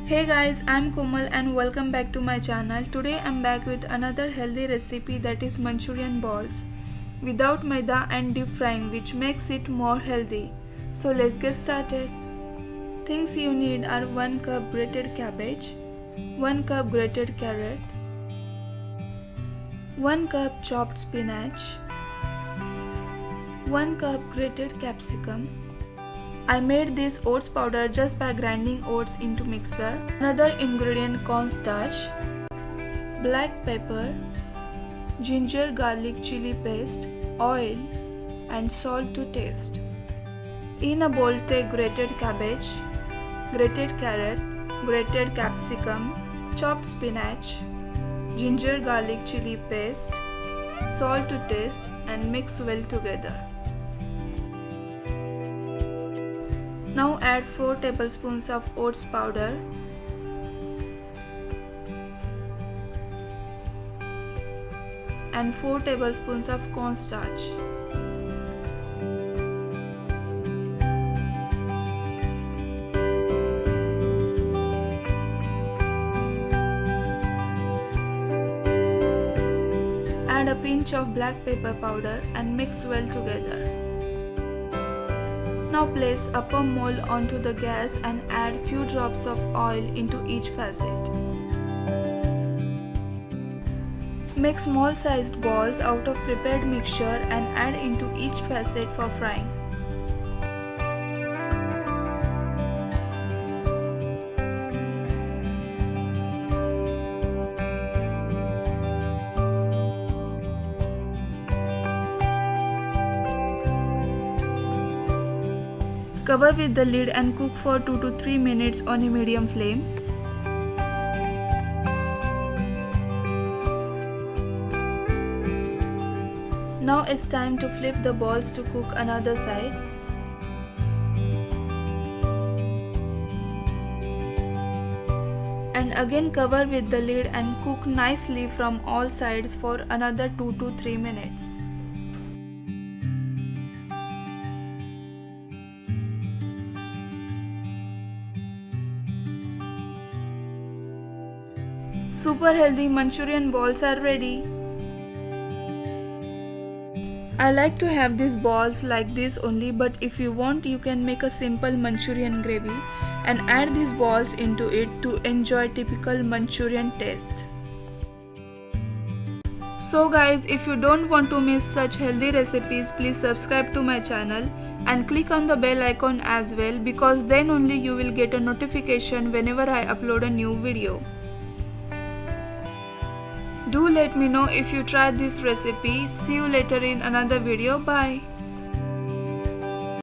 Hey guys, I'm Komal and welcome back to my channel. Today I'm back with another healthy recipe, that is Manchurian balls without maida and deep frying, which makes it more healthy. So let's get started. Things you need are 1 cup grated cabbage, 1 cup grated carrot, 1 cup chopped spinach, 1 cup grated capsicum. I made this oats powder just by grinding oats into mixer. Another ingredient, cornstarch, black pepper, ginger garlic chili paste, oil and salt to taste. In a bowl take grated cabbage, grated carrot, grated capsicum, chopped spinach, ginger garlic chili paste, salt to taste and mix well together. Now add 4 tablespoons of oats powder, and 4 tablespoons of cornstarch. Add a pinch of black pepper powder and mix well together. Now place upper mold onto the gas and add few drops of oil into each facet. Make small sized balls out of prepared mixture and add into each facet for frying. Cover with the lid and cook for 2 to 3 minutes on a medium flame. Now it's time to flip the balls to cook another side. And again cover with the lid and cook nicely from all sides for another 2 to 3 minutes. Super healthy Manchurian balls are ready. I like to have these balls like this only, but if you want you can make a simple Manchurian gravy and add these balls into it to enjoy typical Manchurian taste. So guys, if you don't want to miss such healthy recipes, please subscribe to my channel and click on the bell icon as well, because then only you will get a notification whenever I upload a new video. Do let me know if you tried this recipe. See you later in another video. Bye.